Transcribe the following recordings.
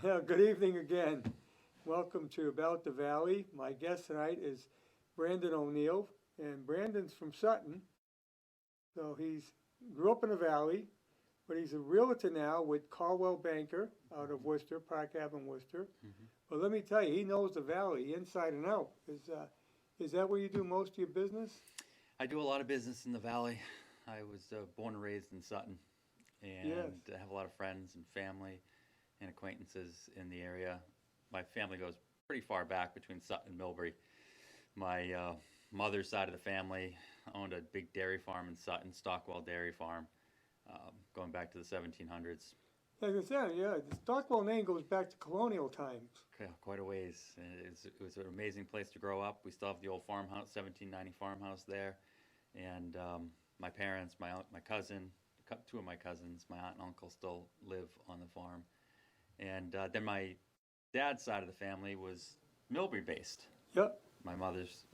Good evening again. Welcome to About the Valley. My guest tonight is Brandon O'Neill, and Brandon's from Sutton. So he's grew up in the valley, but he's a realtor now with Caldwell Banker out of Worcester, Park Ave in Worcester. But let me tell you, he knows the valley inside and out. Is that where you do most of your business? I do a lot of business in the valley. I was born and raised in Sutton, and I have a lot of friends and family and acquaintances in the area. My family goes pretty far back between Sutton and Millbury. My mother's side of the family owned a big dairy farm in Sutton, Stockwell Dairy Farm, going back to the 1700s. Like I said, yeah, the Stockwell name goes back to colonial times. Yeah, quite a ways. It was an amazing place to grow up. We still have the old farmhouse, 1790 farmhouse there. And my parents, my cousin, two of my cousins, my aunt and uncle still live on the farm. And then my dad's side of the family was Millbury based. Yep. My mother's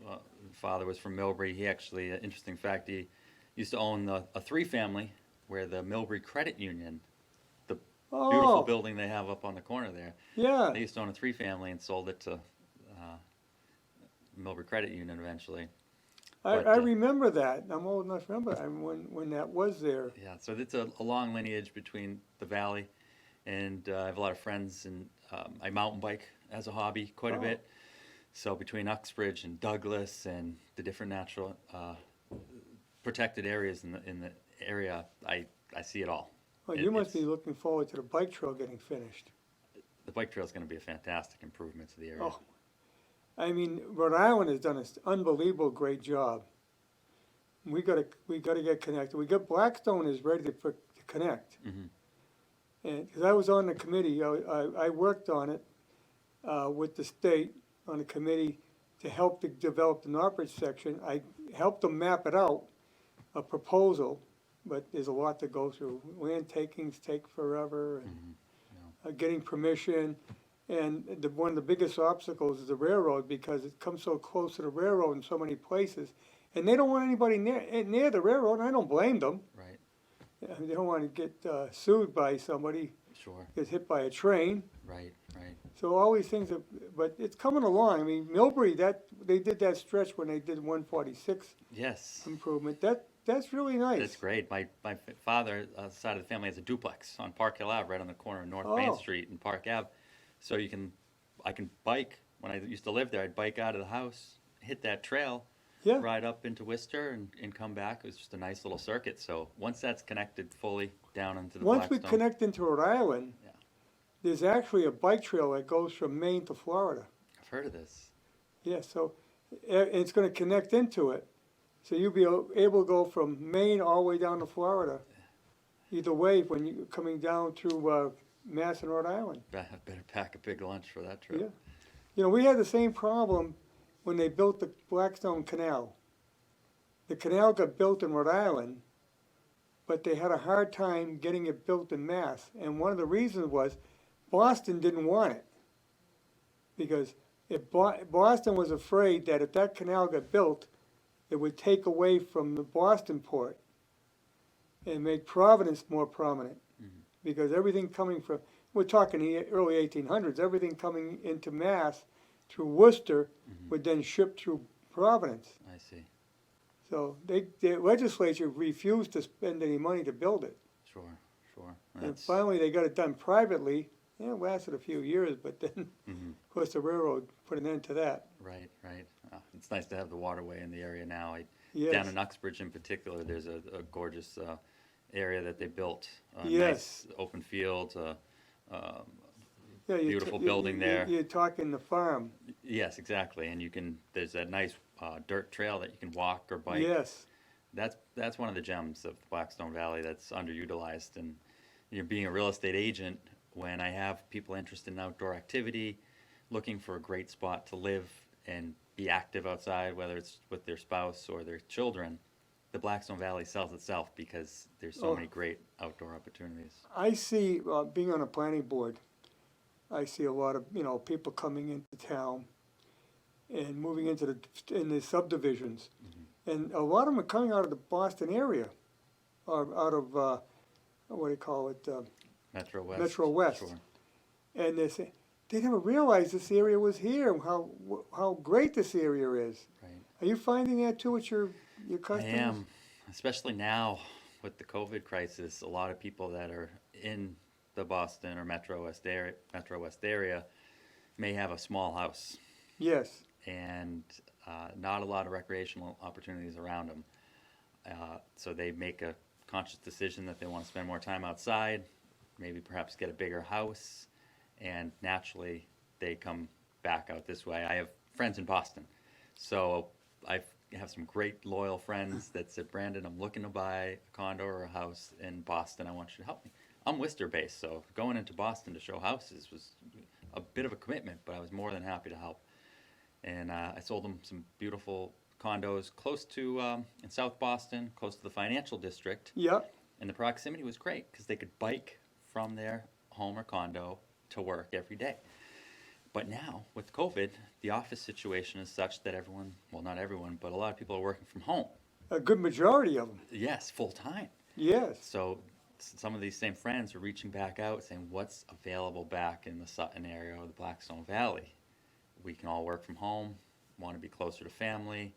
father was from Millbury. He actually, interesting fact, he used to own a three-family where the Millbury Credit Union, the beautiful building they have up on the corner there. Yeah. They used to own a three-family and sold it to Millbury Credit Union eventually. I remember that. I'm old enough to remember when that was there. Yeah, so it's a long lineage between the valley, and I have a lot of friends, and I mountain bike as a hobby quite a bit. So between Uxbridge and Douglas and the different natural protected areas in the area, I see it all. Well, you must be looking forward to the bike trail getting finished. The bike trail is going to be a fantastic improvement to the area. Oh, I mean, Rhode Island has done an unbelievable great job. We got to get connected. Blackstone is ready to connect. Mm-hmm. And because I was on the committee, I worked on it with the state on a committee to help to develop the Northbridge section. I helped them map it out, a proposal, but there's a lot to go through. Land takings take forever, and getting permission. And one of the biggest obstacles is the railroad, because it comes so close to the railroad in so many places. And they don't want anybody near the railroad, and I don't blame them. Right. They don't want to get sued by somebody. Sure. Gets hit by a train. Right. So all these things, but it's coming along. I mean, Millbury, they did that stretch when they did 146 Yes. improvement. That's really nice. That's great. My father's side of the family has a duplex on Park Hill Ave, right on the corner of North Main Street and Park Ave. So I can bike. When I used to live there, I'd bike out of the house, hit that trail, ride up into Worcester, and come back. It was just a nice little circuit. So once that's connected fully down into the Once Blackstone, we connect into Rhode Island, there's actually a bike trail that goes from Maine to Florida. I've heard of this. Yeah, so it's going to connect into it. So you'll be able to go from Maine all the way down to Florida. Either way, when you're coming down through Mass and Rhode Island. I better pack a big lunch for that trip. Yeah. You know, we had the same problem when they built the Blackstone Canal. The canal got built in Rhode Island, but they had a hard time getting it built in Mass. And one of the reasons was Boston didn't want it. Because Boston was afraid that if that canal got built, it would take away from the Boston port and make Providence more prominent. Because everything coming from, we're talking the early 1800s, everything coming into Mass through Worcester would then ship through Providence. I see. So the legislature refused to spend any money to build it. Sure. And finally they got it done privately. It lasted a few years, but then, of course, the railroad put an end to that. Right. It's nice to have the waterway in the area now. Yes. Down in Uxbridge in particular, there's a gorgeous area that they built. Nice open fields, beautiful building there. You're talking the farm. Yes, exactly. And there's that nice dirt trail that you can walk or bike. Yes. That's one of the gems of the Blackstone Valley that's underutilized. And being a real estate agent, when I have people interested in outdoor activity, looking for a great spot to live and be active outside, whether it's with their spouse or their children, the Blackstone Valley sells itself because there's so many great outdoor opportunities. I see, being on a planning board, I see a lot of people coming into town and moving into the subdivisions, and a lot of them are coming out of the Boston area, or out of what do you call it? Metro West. Metro West. Sure. and they never realized this area was here, and how great this area is. Right. Are you finding that too with your I customers? am, especially now with the COVID crisis. A lot of people that are in the Boston or Metro West area may have a small house Yes. and not a lot of recreational opportunities around them. So they make a conscious decision that they want to spend more time outside, maybe perhaps get a bigger house, and naturally they come back out this way. I have friends in Boston, so I have some great loyal friends that said, Brandon, I'm looking to buy a condo or a house in Boston. I want you to help me. I'm Worcester based, so going into Boston to show houses was a bit of a commitment, but I was more than happy to help. And I sold them some beautiful condos close to in South Boston, close to the financial district. Yep. And the proximity was great because they could bike from their home or condo to work every day. But now, with COVID, the office situation is such that everyone, well, not everyone, but a lot of people are working from home. A good majority of them. Yes, full time. Yes. So some of these same friends are reaching back out saying, what's available back in the Sutton area or the Blackstone Valley? We can all work from home, want to be closer to family,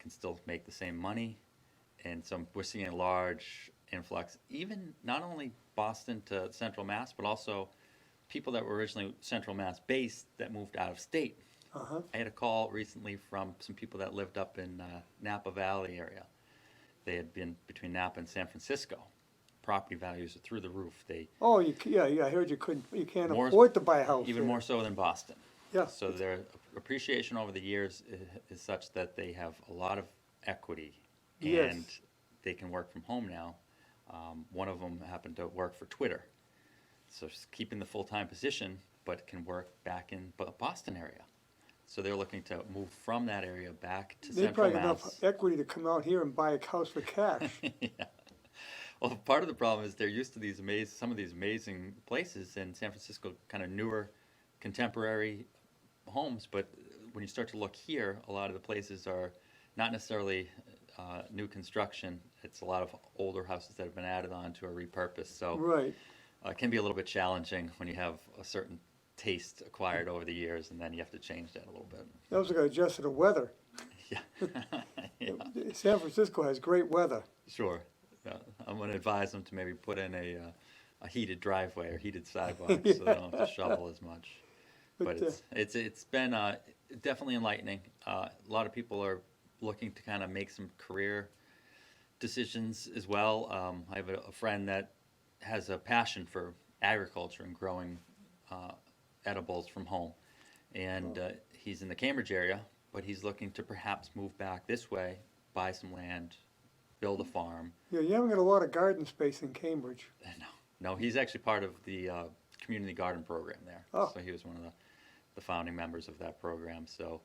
can still make the same money. And so we're seeing a large influx, even not only Boston to Central Mass, but also people that were originally Central Mass based that moved out of state. Uh-huh. I had a call recently from some people that lived up in Napa Valley area. They had been between Napa and San Francisco. Property values are through the roof. Oh, yeah, I heard you can't More- afford to buy a house Even there. more so than Boston. Yeah. So their appreciation over the years is such that they have a lot of equity, Yes. and they can work from home now. One of them happened to work for Twitter, so she's keeping the full-time position, but can work back in Boston area. So they're looking to move from that area back to They Central probably have Mass. enough equity to come out here and buy a house for cash. Yeah. Well, part of the problem is they're used to some of these amazing places in San Francisco, kind of newer, contemporary homes. But when you start to look here, a lot of the places are not necessarily new construction. It's a lot of older houses that have been added on to or repurposed. So Right. it can be a little bit challenging when you have a certain taste acquired over the years, and then you have to change that a little bit. They also got to adjust to the weather. Yeah. Yeah. San Francisco has great weather. Sure. Yeah. I'm going to advise them to maybe put in a heated driveway or heated sidewalks so they don't have to shovel as much. But it's been definitely enlightening. A lot of people are looking to kind of make some career decisions as well. I have a friend that has a passion for agriculture and growing edibles from home. And he's in the Cambridge area, but he's looking to perhaps move back this way, buy some land, build a farm. Yeah, you haven't got a lot of garden space in Cambridge. No, he's actually part of the community garden program there. Oh. So he was one of the founding members of that program. So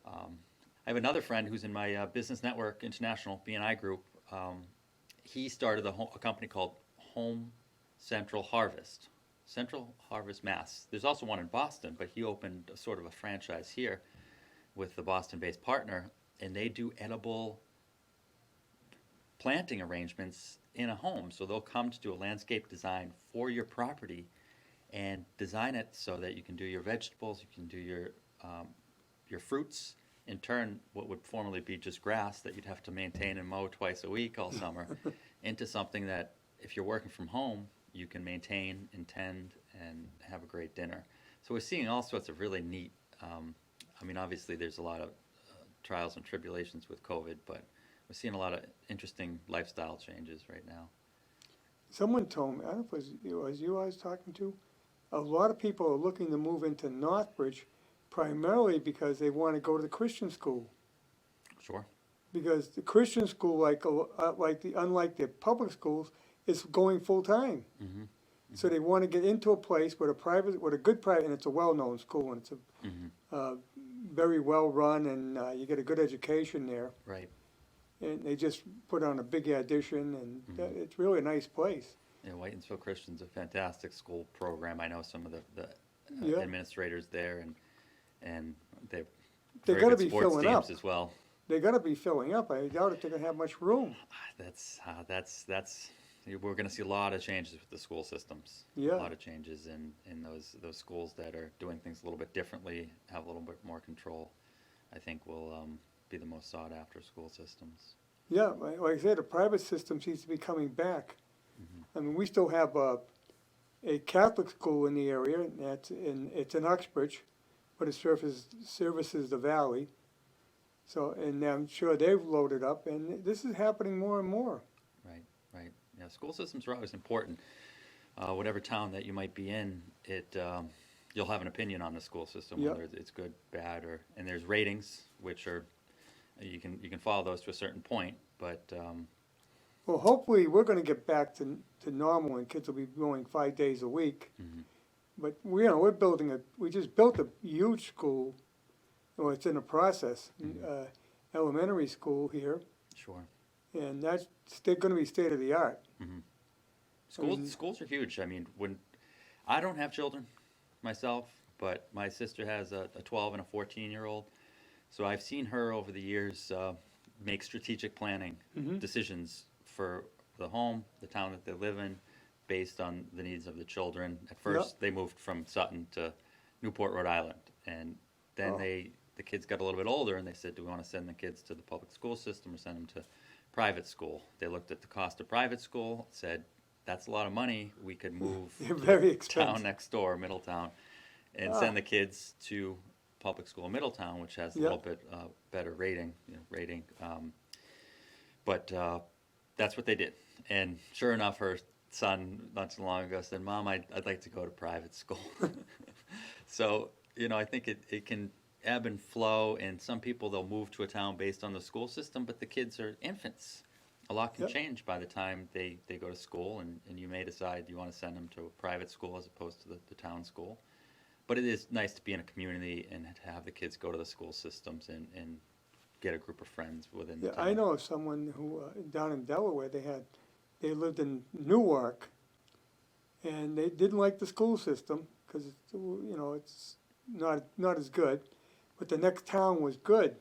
I have another friend who's in my Business Network International BNI group. He started a company called Home Central Harvest Mass. There's also one in Boston, but he opened a sort of a franchise here with the Boston-based partner, and they do edible planting arrangements in a home. So they'll come to do a landscape design for your property and design it so that you can do your vegetables, you can do your fruits. In turn, what would formerly be just grass that you'd have to maintain and mow twice a week all summer, into something that if you're working from home, you can maintain and tend and have a great dinner. So we're seeing all sorts of really neat, I mean, obviously there's a lot of trials and tribulations with COVID, but we're seeing a lot of interesting lifestyle changes right now. Someone told me, I don't know if it was you I was talking to, a lot of people are looking to move into Northbridge primarily because they want to go to the Christian school. Sure. Because the Christian school, unlike the public schools, is going full time. Mm-hmm. So they want to get into a place with a good private, and it's a well-known school, and it's Mm-hmm. very well run, and you get a good education there. Right. And they just put on a big addition, and Mhm. it's really a nice place. Yeah, Whitensville Christian's a fantastic school program. I know some of the Yeah. administrators there, and they're They very gotta good be sports filling teams up. as well. They got to be filling up. I doubt if they're gonna have much room. That's we're going to see a lot of changes with the school systems. Yeah. A lot of changes in those schools that are doing things a little bit differently, have a little bit more control. I think will be the most sought after school systems. Yeah, like I said, the private system seems to be coming back. I mean, we still have a Catholic school in the area, and it's in Uxbridge, but it services the valley. So, and I'm sure they've loaded up, and this is happening more and more. Right, right. Yeah, school systems are always important. Whatever town that you might be in, you'll have an opinion on the school system, Yep. whether it's good, bad, and there's ratings, which are you can follow those to a certain point, but Well, hopefully, we're gonna get back to normal, and kids will be going 5 days a week. But we just built a huge school, well, it's in the process, elementary school here, sure. and that's still gonna be state of the art. Schools are huge. I mean, when I don't have children myself, but my sister has a 12 and a 14-year-old, so I've seen her over the years make strategic planning decisions for the home, the town that they live in, based on the needs of the children. At first, they moved from Sutton to Newport, Rhode Island, and then the kids got a little bit older, and they said, do we want to send the kids to the public school system or send them to private school? They looked at the cost of private school, said, that's a lot of money. We could move They're to very the expensive. town next door, Middletown, and send the kids to public school in Middletown, which has a little bit better rating. But that's what they did. And sure enough, her son not too long ago said, "Mom, I'd like to go to private school." So, I think it can ebb and flow, and some people, they'll move to a town based on the school system, but the kids are infants. A lot can change by the time they go to school, and you may decide you want to send them to a private school as opposed to the town school. But it is nice to be in a community and to have the kids go to the school systems and get a group of friends within the Yeah, town. I know of someone who, down in Delaware, they lived in Newark, and they didn't like the school system, because, it's not as good, but the next town was good.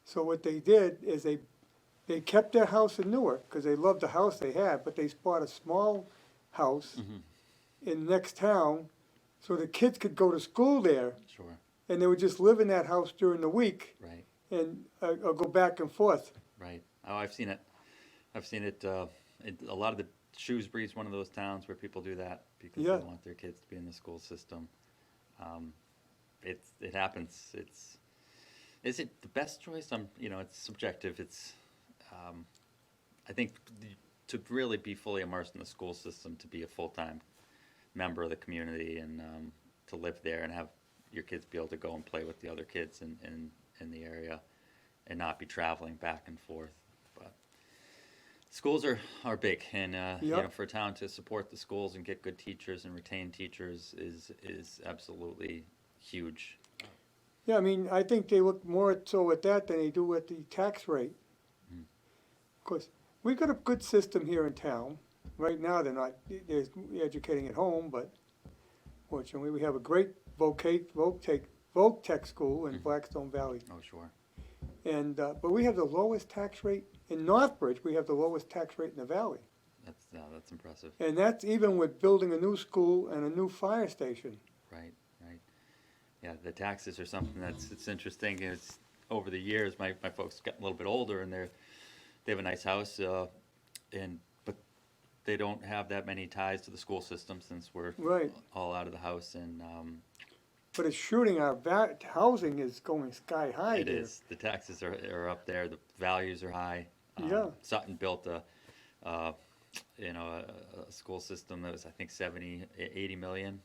So what they did is they kept their house in Newark, because they loved the house they had, but they bought a small house in the next town, so the kids could go to school there, Sure, and they would just live in that house during the week, right, and or go back and forth. right. Oh, I've seen it. A lot of the Shrewsbury is one of those towns where people do that because Yeah. they want their kids to be in the school system. It happens. Is it the best choice? It's subjective. I think to really be fully immersed in the school system, to be a full-time member of the community, and to live there and have your kids be able to go and play with the other kids in the area, and not be traveling back and forth. But schools are big, and for a town to support the schools and get good teachers and retain teachers is absolutely huge. Yeah, I mean, I think they look more so at that than they do at the tax rate. Of course, we've got a good system here in town. Right now, they're educating at home, but fortunately, we have a great voc-tech school in Blackstone Valley. Oh, sure. And, but we have the lowest tax rate in Northbridge. We have the lowest tax rate in the valley. That's impressive. And that's even with building a new school and a new fire station. Right. Yeah, the taxes are something it's interesting. It's over the years, my folks got a little bit older, and they have a nice house, but they don't have that many ties to the school system since we're all out of the house. And but it's shooting. Our housing is going sky high. It is. The taxes are up there. The values are high. Sutton built a school system that was, I think, 80 million.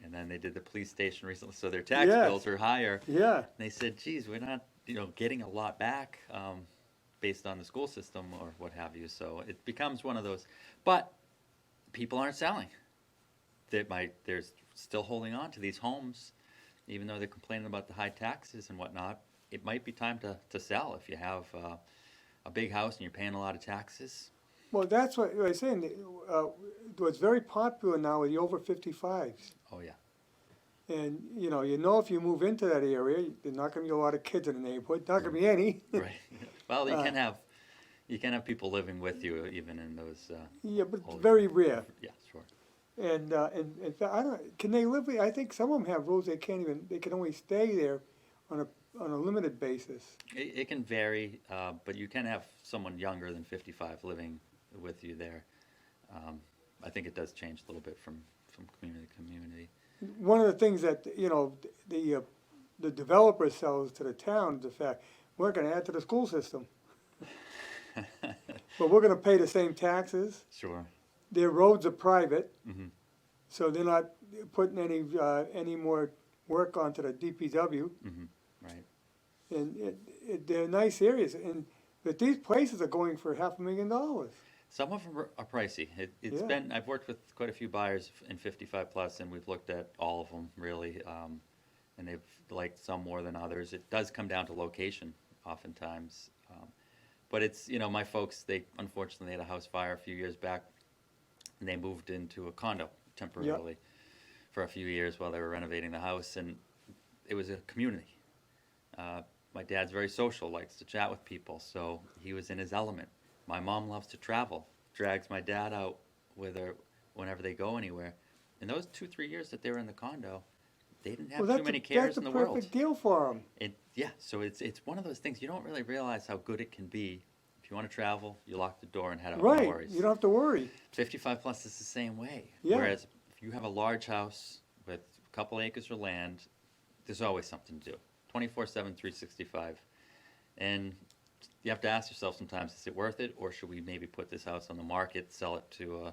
And then they did the police station recently, so their tax bills are higher. Yeah. And they said, geez, we're not, getting a lot back based on the school system or what have you. So it becomes one of those. But people aren't selling. They're still holding on to these homes, even though they're complaining about the high taxes and whatnot. It might be time to sell if you have a big house and you're paying a lot of taxes. Well, that's what I was saying. What's very popular now are the over 55s. Oh, yeah. And, if you move into that area, there's not going to be a lot of kids in the neighborhood. Not going to be any. Right. Well, You can have people living with you even in those. Yeah, but it's older- very rare. Yeah, sure. And in fact, I don't, can they live, I think some of them have rules, they can't even, they can only stay there on a limited basis. It can vary, but you can have someone younger than 55 living with you there. I think it does change a little bit from community to community. One of the things that, you know, the developer sells to the town is the fact, we're gonna add to the school system, but we're gonna pay the same taxes. Sure. Their roads are private, Hmm. so they're not putting any more work onto the DPW. Hmm. Right. And they're nice areas, but these places are going for $500,000. Some of them are pricey. It's Yeah. been, I've worked with quite a few buyers in 55 plus, and we've looked at all of them really, and they've liked some more than others. It does come down to location oftentimes. But it's, you know, my folks, they unfortunately had a house fire a few years back, and they moved into a condo temporarily for a few years while they were renovating the house, and it was a community. My dad's very social, likes to chat with people, so he was in his element. My mom loves to travel, drags my dad out with her whenever they go anywhere. In those 2-3 years that they were in the condo, they didn't have too many cares in the That's a world. perfect deal for them. Yeah, so it's one of those things you don't really realize how good it can be. If you want to travel, you lock the door and head out, no Right, worries. you don't have to worry. 55 plus is the same way. Yeah. Whereas if you have a large house with a couple acres of land, there's always something to do. 24/7, 365. And you have to ask yourself sometimes, is it worth it, or should we maybe put this house on the market, sell it to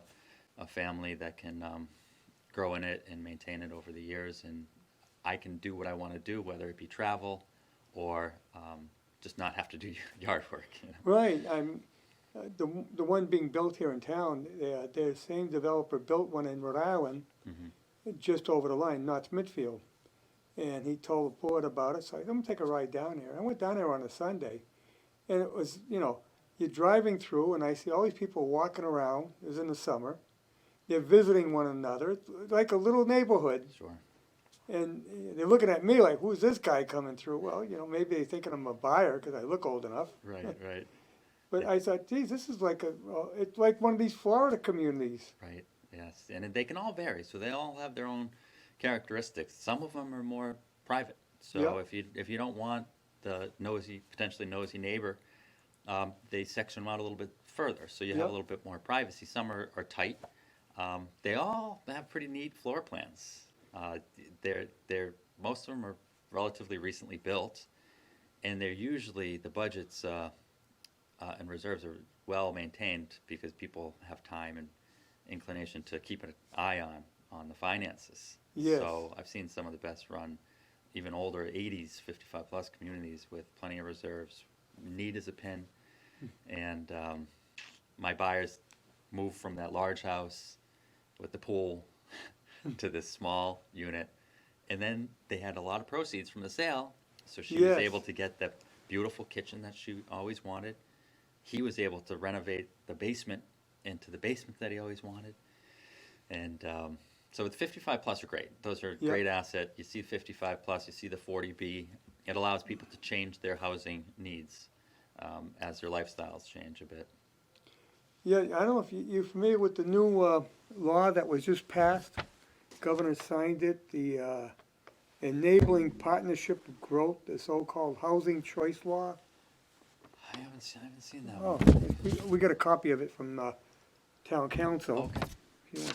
a family that can grow in it and maintain it over the years, and I can do what I want to do, whether it be travel or just not have to do yard work. You know? Right, the one being built here in town, the same developer built one in Rhode Island, Mhm. just over the line, not Smithfield. And he told the board about it, so I said, I'm gonna take a ride down there. I went down there on a Sunday, and it was, you know, you're driving through, and I see all these people walking around, it was in the summer, they're visiting one another, it's like a little neighborhood, Sure. and they're looking at me like, who's this guy coming through? Well, you know, maybe they're thinking I'm a buyer, because I look old enough. Right, right, But I thought, geez, this is like it's like one of these Florida communities. right. Yes, and they can all vary, so they all have their own characteristics. Some of them are more private. So Yeah. if you don't want the potentially nosy neighbor, they section them out a little bit further, so you have Yeah. a little bit more privacy. Some are tight. They all have pretty neat floor plans. They're most of them are relatively recently built, and they're usually the budgets and reserves are well maintained because people have time and inclination to keep an eye on the finances. Yes. So I've seen some of the best run, even older 80s, 55 plus communities with plenty of reserves, neat as a pin. And my buyers moved from that large house with the pool to this small unit. And then they had a lot of proceeds from the sale. So she was Yes. able to get that beautiful kitchen that she always wanted. He was able to renovate the basement into the basement that he always wanted. And so the 55 plus are great. Those are a Yeah. great asset. You see 55 plus, you see the 40B. It allows people to change their housing needs as their lifestyles change a bit. Yeah, I don't know if you're familiar with the new law that was just passed. Governor signed it, the Enabling Partnership Growth, the so-called Housing Choice Law. I haven't seen that Oh, one. we got a copy of it from town council. Okay. Yeah.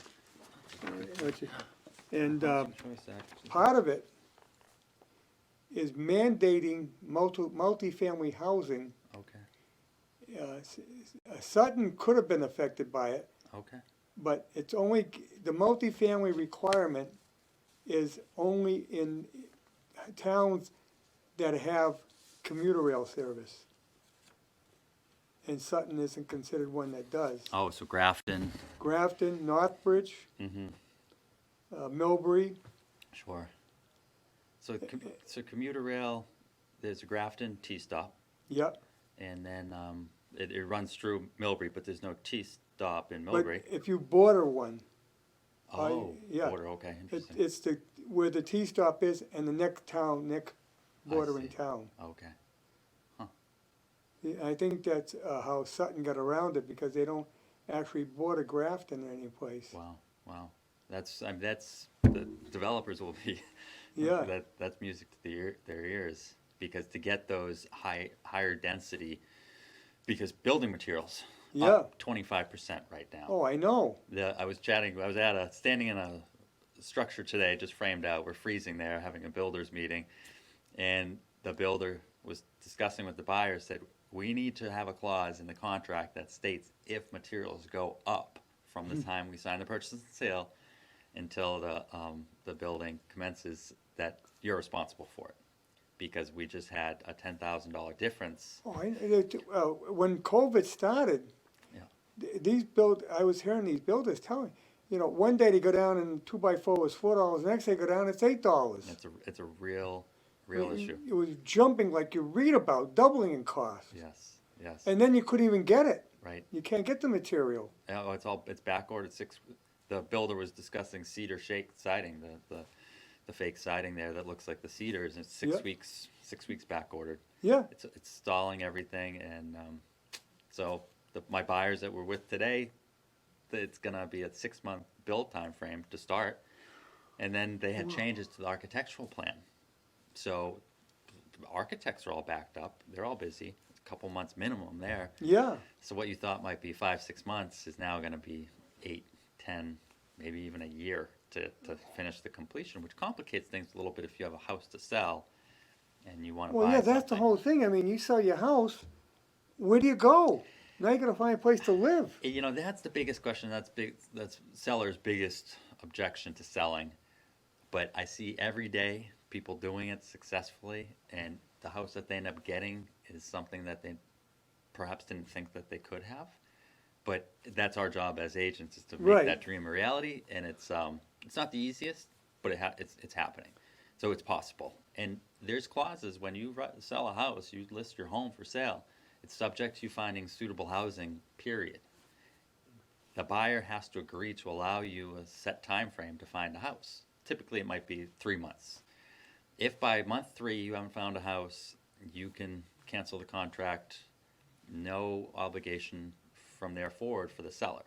And Housing Choice Act. part of it is mandating multifamily housing. Okay. Sutton could have been affected by it, Okay. but it's only, the multifamily requirement is only in towns that have commuter rail service. And Sutton isn't considered one that does. Oh, so Grafton. Grafton, Northbridge, Mm-hmm. Millbury, Sure. So so commuter rail, there's a Grafton T-stop, yep. and then it runs through Millbury, but there's no T-stop in But Millbury. if you border one, Oh, yeah. border, okay, interesting. it's where the T-stop is and the next bordering see. town. Okay. Yeah, I think that's how Sutton got around it, because they don't actually board a graft in any place. Wow, wow. That's the developers will be Yeah, that's music to their ears, because to get those higher density, because building materials yeah. up 25% right now. Oh, I know. I was standing in a structure today, just framed out. We're freezing there, having a builders meeting, and the builder was discussing with the buyer, said, we need to have a clause in the contract that states if materials go up from the time we sign the purchase and sale until the building commences, that you're responsible for it. Because we just had a $10,000 difference. Oh, when COVID started, Yeah. I was hearing these builders telling, one day they go down and 2x4 was $4, the next day go down, it's $8. It's a real issue. It was jumping like you read about, doubling in cost. Yes, yes. And then you couldn't even get it. Right. You can't get the material. Oh, it's back ordered. The builder was discussing cedar shake siding, the fake siding there that looks like the cedars, and it's 6 weeks back ordered. Yeah. It's stalling everything, and so my buyers that we're with today, it's gonna be a 6-month build time frame to start, and then they had changes to the architectural plan. So architects are all backed up. They're all busy. It's a couple months minimum there. Yeah. So what you thought might be 5-6 months is now going to be 8, 10, maybe even a year to finish the completion, which complicates things a little bit if you have a house to sell and you want to buy Well, yeah, that's the something. whole thing. I mean, you sell your house, where do you go? Now you got to find a place to live. That's the biggest question. That's seller's biggest objection to selling. But I see every day people doing it successfully, and the house that they end up getting is something that they perhaps didn't think that they could have. But that's our job as agents, is to make Right. that dream a reality, and it's not the easiest, but it's happening. So it's possible. And there's clauses when you sell a house, you list your home for sale. It's subject to you finding suitable housing, period. The buyer has to agree to allow you a set time frame to find a house. Typically, it might be 3 months. If by month 3 you haven't found a house, you can cancel the contract, no obligation from there forward for the seller.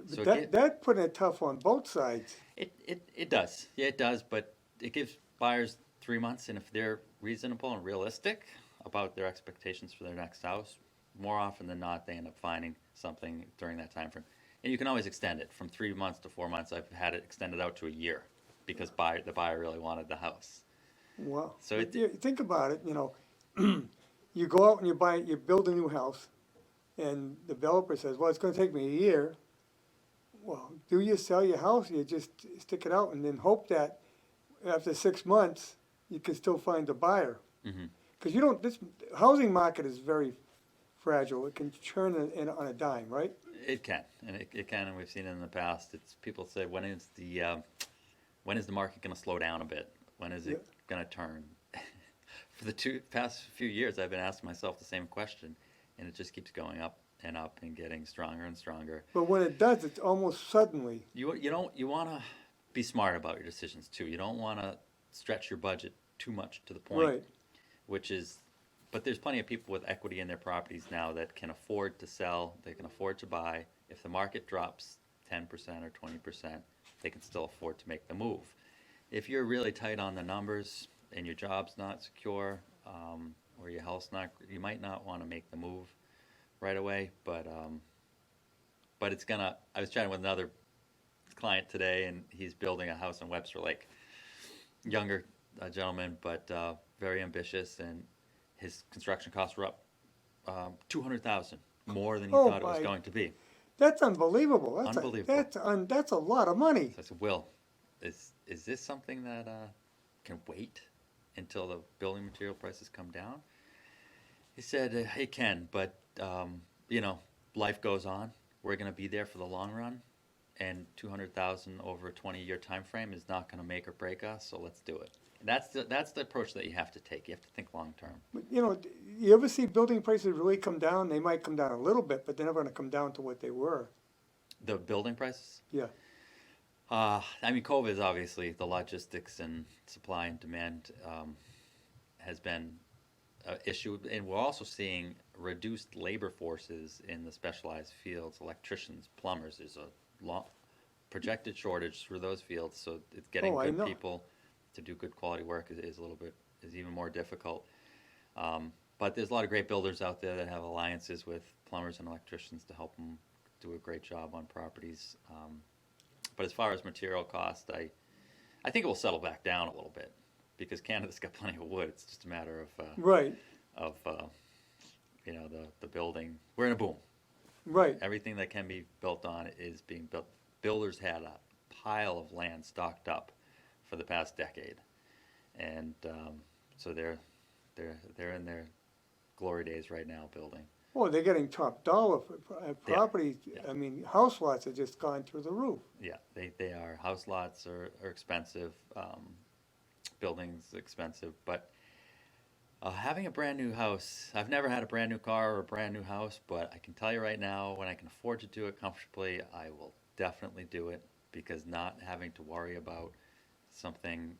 So That put it tough on both sides. It does. Yeah, it does, but it gives buyers 3 months, and if they're reasonable and realistic about their expectations for their next house, more often than not, they end up finding something during that time frame. And you can always extend it from 3 months to 4 months. I've had it extended out to a year because the buyer really wanted the house. Well, So think about it, you go out and you build a new house, and the developer says, well, it's going to take me a year. Well, do you sell your house, or you just stick it out and then hope that after 6 months, you can still find a buyer? Because this housing market is very fragile. It can turn on a dime, right? It can, and it can, and we've seen it in the past. People say, when is the market going to slow down a bit? When is it going to turn? For the past few years, I've been asking myself the same question, and it just keeps going up and getting stronger and stronger. But when it does, it's almost suddenly. You want to be smart about your decisions too. You don't want to stretch your budget too much to the point, Right. But there's plenty of people with equity in their properties now that can afford to sell. They can afford to buy. If the market drops 10% or 20%, they can still afford to make the move. If you're really tight on the numbers and your job's not secure, or your health's not, you might not want to make the move right away. But it's gonna. I was chatting with another client today, and he's building a house in Webster Lake. Younger gentleman, but very ambitious, and his construction costs were up $200,000 more than he thought it was going to be. That's unbelievable. Unbelievable. That's a lot of money. So I said, Will, is this something that can wait until the building material prices come down? He said, it can, but life goes on. We're going to be there for the long run, and $200,000 over a 20-year time frame is not going to make or break us. So let's do it. That's the approach that you have to take. You have to think long term. But, you ever see building prices really come down? They might come down a little bit, but they're never going to come down to what they were. The building prices? Yeah. COVID is obviously, the logistics and supply and demand has been issue, and we're also seeing reduced labor forces in the specialized fields, electricians, plumbers. There's a long projected shortage through those fields, so it's getting Oh, I good know. people to do good quality work is even more difficult. But there's a lot of great builders out there that have alliances with plumbers and electricians to help them do a great job on properties. But as far as material cost, I think it will settle back down a little bit because Canada's got plenty of wood. It's just a matter Right, of the building. We're in a boom. right. Everything that can be built on is being built. Builders had a pile of land stocked up for the past decade, and so they're in their glory days right now building. Oh, they're getting top dollar for properties. yeah. I mean, house lots have just gone through the roof. Yeah, they are. House lots are expensive. Buildings expensive, but having a brand new house, I've never had a brand new car or a brand new house, but I can tell you right now, when I can afford to do it comfortably, I will definitely do it because not having to worry about something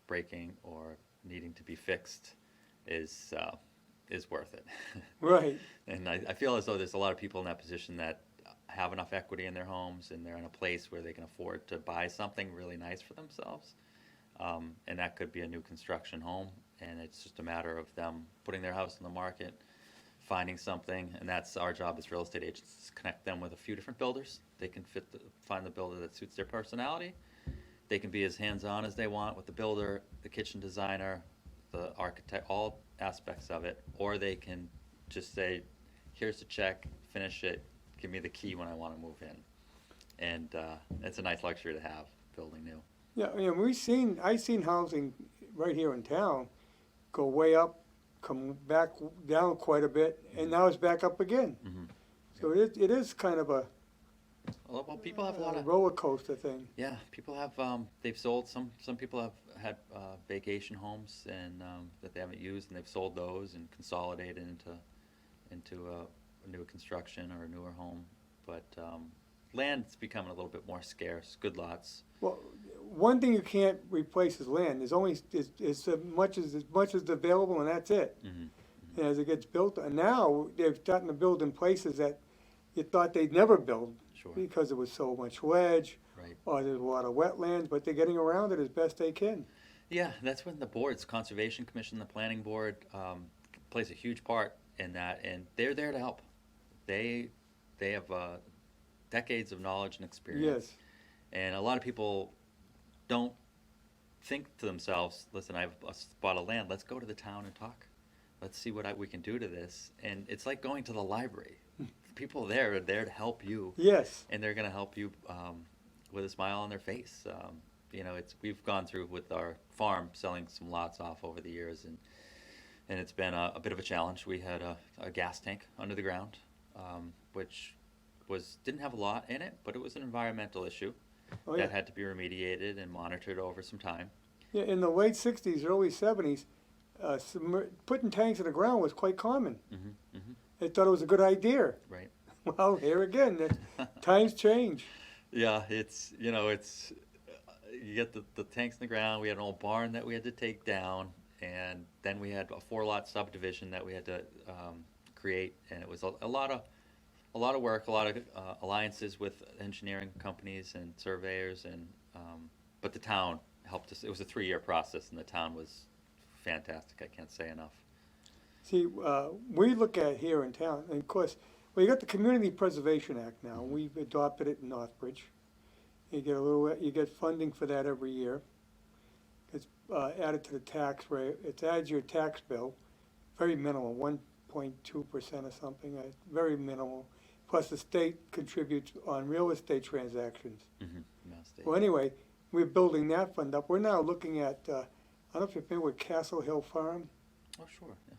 breaking or needing to be fixed is worth it. Right. And I feel as though there's a lot of people in that position that have enough equity in their homes and they're in a place where they can afford to buy something really nice for themselves. And that could be a new construction home, and it's just a matter of them putting their house on the market, finding something, and that's our job as real estate agents, is connect them with a few different builders. They can find the builder that suits their personality. They can be as hands-on as they want with the builder, the kitchen designer, the architect, all aspects of it, or they can just say, here's the check, finish it, give me the key when I want to move in. And it's a nice luxury to have, building new. Yeah, I mean, I've seen housing right here in town go way up, come back down quite a bit, and now it's back up again. Mm-hmm. So it is kind of a Well, people have a lot of roller coaster thing. yeah. People have they've sold some people have had vacation homes and that they haven't used, and they've sold those and consolidated into a new construction or a newer home. But land's becoming a little bit more scarce. Good lots. Well, one thing you can't replace is land. There's only is as much as available, and that's it. Mm-hmm. And as it gets built, and now they're starting to build in places that you thought they'd never build Sure. because there was so much ledge, Right. or there's a lot of wetlands, but they're getting around it as best they can. Yeah, that's when the boards, Conservation Commission, the Planning Board, plays a huge part in that, and they're there to help. They have decades of knowledge and experience. Yes. And a lot of people don't think to themselves, listen, I've bought a land, let's go to the town and talk. Let's see what we can do to this. And it's like going to the library. People there are there to help you, Yes. and they're going to help you with a smile on their face. We've gone through with our farm selling some lots off over the years, and it's been a bit of a challenge. We had a gas tank under the ground, which didn't have a lot in it, but it was an environmental issue Oh, yeah. that had to be remediated and monitored over some time. Yeah, in the late 60s, early 70s, putting tanks in the ground was quite common. Mm-hmm, mm-hmm. They thought it was a good idea. Right. Well, here again, times change. Yeah, it's you get the tanks in the ground. We had an old barn that we had to take down, and then we had a 4-lot subdivision that we had to create, and it was a lot of work, a lot of alliances with engineering companies and surveyors, and but the town helped us. It was a 3-year process, and the town was fantastic. I can't say enough. See, we look at here in town, and of course, well, you got the Community Preservation Act now. We've adopted it in Northbridge. You get funding for that every year. It's added to the tax rate. It's added to your tax bill, very minimal, 1.2% or something, very minimal. Plus the state contributes on real estate transactions. Mm-hmm. Well, anyway, we're building that fund up. We're now looking at, I don't know if you're familiar with Castle Hill Farm. Oh, sure. Yeah.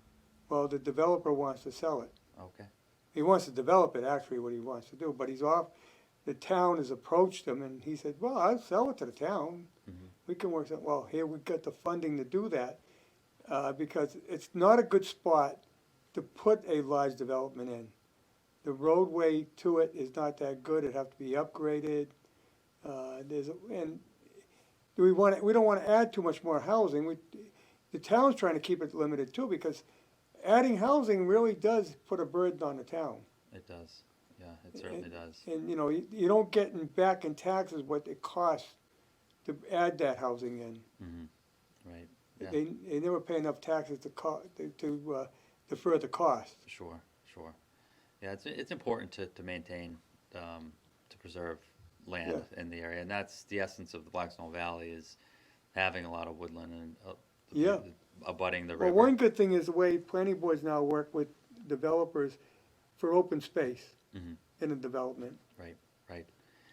Well, the developer wants to sell it. Okay. He wants to develop it, actually, what he wants to do, but the town has approached him, and he said, well, I'll sell it to the town. Mm-hmm. We can work it. Well, here we've got the funding to do that, because it's not a good spot to put a large development in. The roadway to it is not that good. It'd have to be upgraded. And we don't want to add too much more housing. The town's trying to keep it limited too, because adding housing really does put a burden on the town. It does. Yeah, it certainly does. And, you know, you don't get back in taxes what it costs to add that housing in. Right. Yeah. They never pay enough taxes to defer the cost. Sure. Yeah, it's important to maintain, to preserve land in the area, and that's the essence of the Blackstone Valley, is having a lot of woodland and abutting the river. Well, one good thing is the way planning boards now work with developers for open space in a development. Right.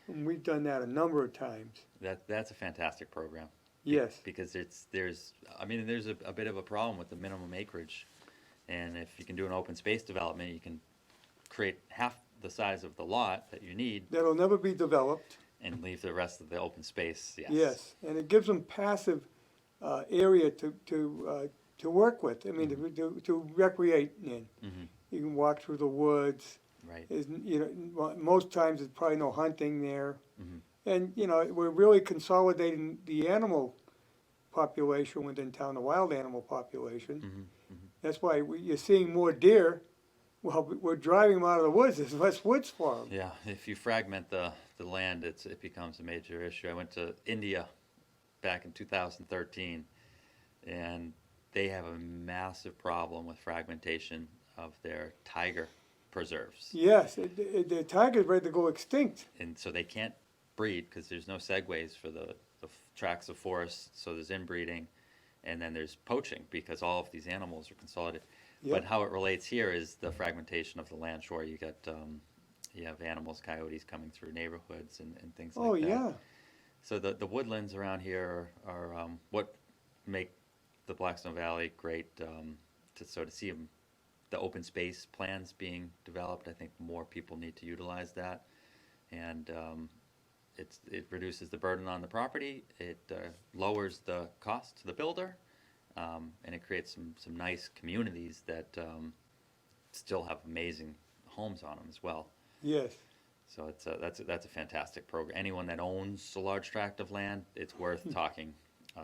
And we've done that a number of times. That's a fantastic program. Yes. Because there's a bit of a problem with the minimum acreage, and if you can do an open space development, you can create half the size of the lot that you need That'll never be developed. and leave the rest of the open space. Yes, and it gives them passive area to work with. I mean, to recreate in. You can walk through the woods. Right. Most times there's probably no hunting there. And, you know, we're really consolidating the animal population within town, the wild animal population. That's why you're seeing more deer. Well, we're driving them out of the woods. There's less woods for them. Yeah, if you fragment the land, it becomes a major issue. I went to India back in 2013, and they have a massive problem with fragmentation of their tiger preserves. Yes, the tiger's ready to go extinct. And so they can't breed because there's no segues for the tracts of forests, so there's inbreeding, and then there's poaching because all of these animals are consolidated. Yep. But how it relates here is the fragmentation of the land shore. You got you have animals, coyotes coming through neighborhoods and things like that. Oh, yeah. So the woodlands around here are what make the Blackstone Valley great. To see the open space plans being developed, I think more people need to utilize that, and it reduces the burden on the property. It lowers the cost to the builder. And it creates some nice communities that still have amazing homes on them as well. Yes. So that's a fantastic program. Anyone that owns a large tract of land, it's worth talking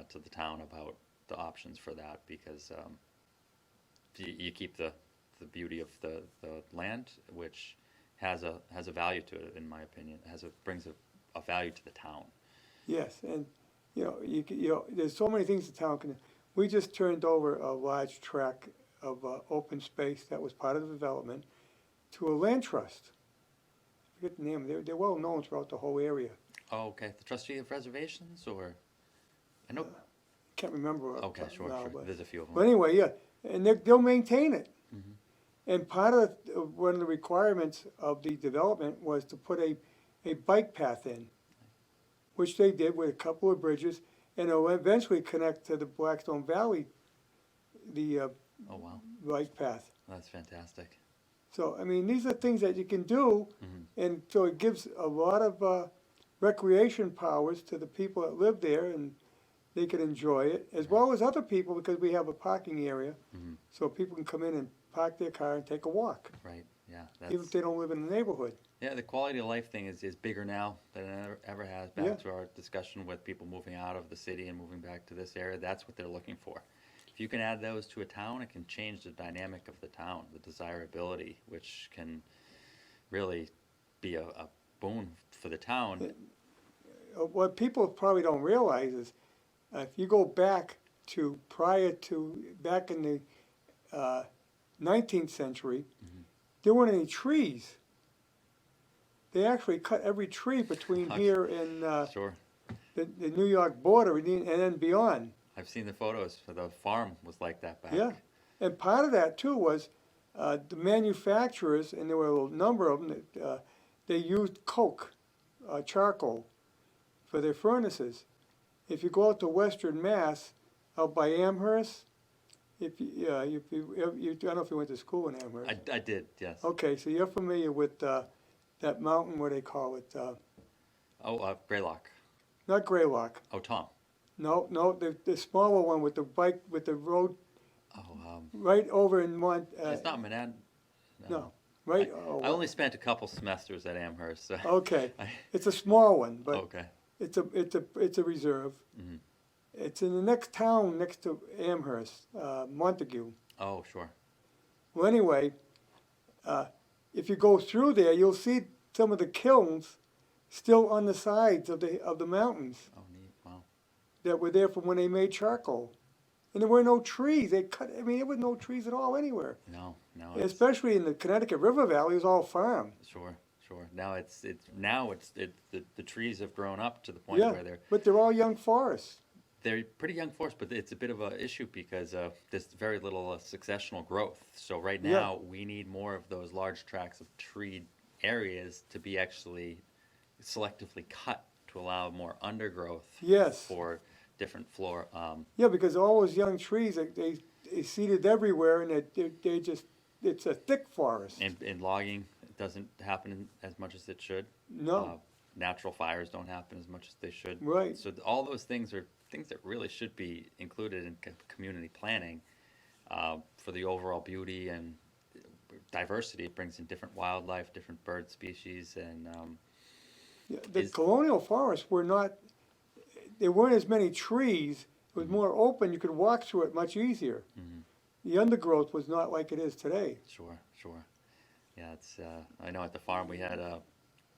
to the town about the options for that, because you keep the beauty of the land, which has a value to it, in my opinion. Brings a value to the town. Yes, and there's so many things the town can. We just turned over a large tract of open space that was part of the development to a land trust. I forget the name. They're well known throughout the whole area. Oh, okay. The trustee of reservations, or I know. Can't remember. Okay, sure. But, there's a few of them. But anyway, yeah, and they'll maintain it. And part of one of the requirements of the development was to put a bike path in, which they did with a couple of bridges. And it'll eventually connect to the Blackstone Valley, the Oh, wow. bike path. That's fantastic. So, I mean, these are things that you can do, and so it gives a lot of recreation powers to the people that live there, and they can enjoy it, as well as other people, because we have a parking area, so people can come in and park their car and take a walk, Right. Yeah. even if they don't live in the neighborhood. Yeah, the quality of life thing is bigger now than it ever has. Back to our discussion with people moving out of the city and moving back to this area, that's what they're looking for. If you can add those to a town, it can change the dynamic of the town, the desirability, which can really be a boon for the town. What people probably don't realize is, if you go back to back in the 19th century, there weren't any trees. They actually cut every tree between here and Sure. the New York border and then beyond. I've seen the photos. The farm was like that back. Yeah, and part of that too was the manufacturers, and there were a number of them, that they used coke, charcoal, for their furnaces. If you go out to Western Mass, out by Amherst, I don't know if you went to school in Amherst. I did, yes. Okay, so you're familiar with that mountain, what they call it? Greylock. Not Greylock. Oh, Tom. No, the smaller one with the road right over in it's not Manhattan. No, right. I only spent a couple semesters at Amherst. So Okay, it's a small one, but okay. it's a reserve. It's in the next town next to Amherst, Montague. Oh, sure. Well, anyway, if you go through there, you'll see some of the kilns still on the sides of the mountains Oh, neat. Wow. that were there from when they made charcoal. And there were no trees. They cut. I mean, there were no trees at all anywhere. No, no, it's Especially in the Connecticut River Valley, it was all farm. sure, sure. Now the trees have grown up to the point Yeah, where but they're all young forests. they're pretty young forests, but it's a bit of an issue because there's very little successional growth. So right Yeah. now we need more of those large tracts of treed areas to be actually selectively cut to allow more undergrowth Yes. for different flora. Yeah, because all those young trees, they seeded everywhere, and they just, it's a thick forest. And logging doesn't happen as much as it should. No, Natural fires don't happen as much as they should. right. So all those things are things that really should be included in community planning for the overall beauty and diversity. It brings in different wildlife, different bird species, and Yeah, the is- colonial forests were not, there weren't as many trees. It was more open. You could walk through it much easier. Mhm. The undergrowth was not like it is today. Sure, sure. Yeah, it's. I know at the farm we had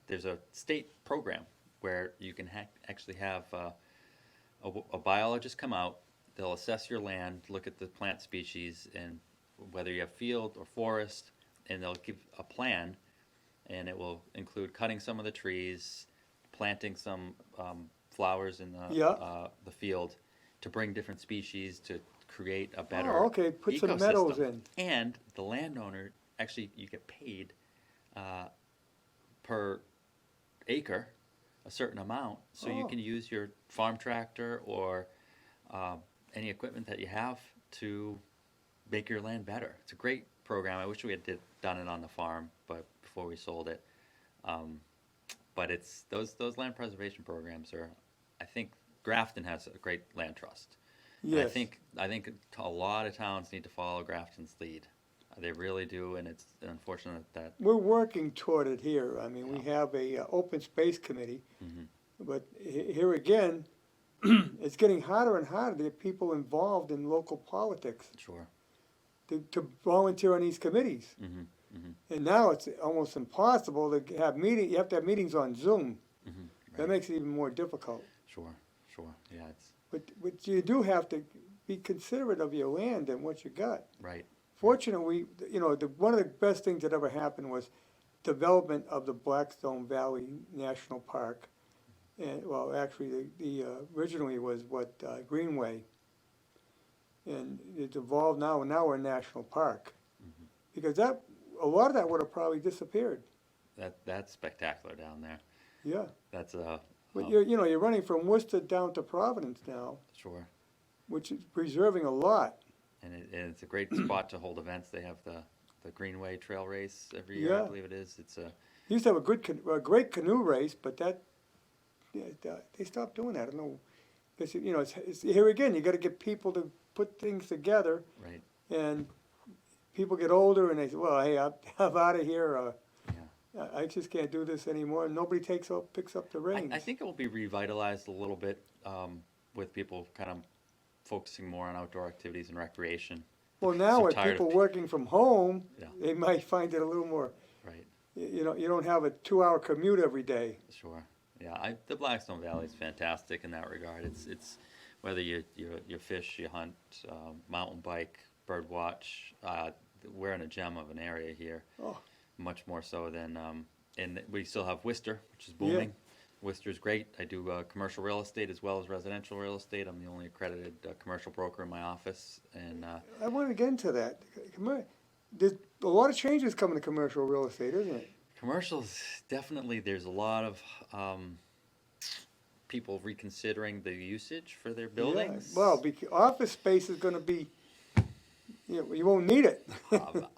there's a state program where you can actually have a biologist come out. They'll assess your land, look at the plant species, and whether you have field or forest, and they'll give a plan, and it will include cutting some of the trees, planting some flowers in the field to bring different species to create a better Oh, okay, put some meadows ecosystem. in. And the landowner, actually, you get paid per acre a certain amount, so you Oh. can use your farm tractor or any equipment that you have to make your land better. It's a great program. I wish we had done it on the farm, but before we sold it. But it's those land preservation programs are. I think Grafton has a great land trust. And Yes. I think a lot of towns need to follow Grafton's lead. They really do, and it's unfortunate that. We're working toward it here. I mean, we have a open space committee, Mhm. but here again, it's getting harder and harder to get people involved in local politics Sure. to volunteer on these committees. Hmm. Hmm. And now it's almost impossible to have You have to have meetings on Zoom. Hmm. That makes it even more difficult. Sure. Sure. Yeah, it's But you do have to be considerate of your land and what you got. right. Fortunately, one of the best things that ever happened was development of the Blackstone Valley National Park. And, well, actually, the originally was Greenway. And it's evolved now, and now we're a national park. Mhm. Because a lot of that would have probably disappeared. That's spectacular down there. Yeah. That's But you're running from Worcester down to Providence now, sure. which is preserving a lot. And it's a great spot to hold events. They have the Greenway Trail Race every year, I Yeah. believe it is. It's a They used to have a great canoe race, but they stopped doing that. I don't know. Because, it's here again, you got to get people to put things together, right. and people get older and they say, well, hey, I'm out of here. Yeah. I just can't do this anymore. And nobody picks up the reins. I think it will be revitalized a little bit with people kind of focusing more on outdoor activities and recreation. Well, now So with tired of people working from home, Yeah. they might find it a little more, Right. you don't have a 2-hour commute every day. Sure. Yeah. The Blackstone Valley is fantastic in that regard. It's whether you fish, you hunt, mountain bike, bird watch. We're in a gem of an area here. Oh. Much more so than and we still have Worcester, which is booming. Worcester's great. I do commercial real estate as well as residential real estate. I'm the only accredited commercial broker in my office, and I want to get into that. There's a lot of changes coming to commercial real estate, isn't it? commercials definitely. There's a lot of people reconsidering the usage for their buildings. Yeah. Well, office space is going to be, you won't need it.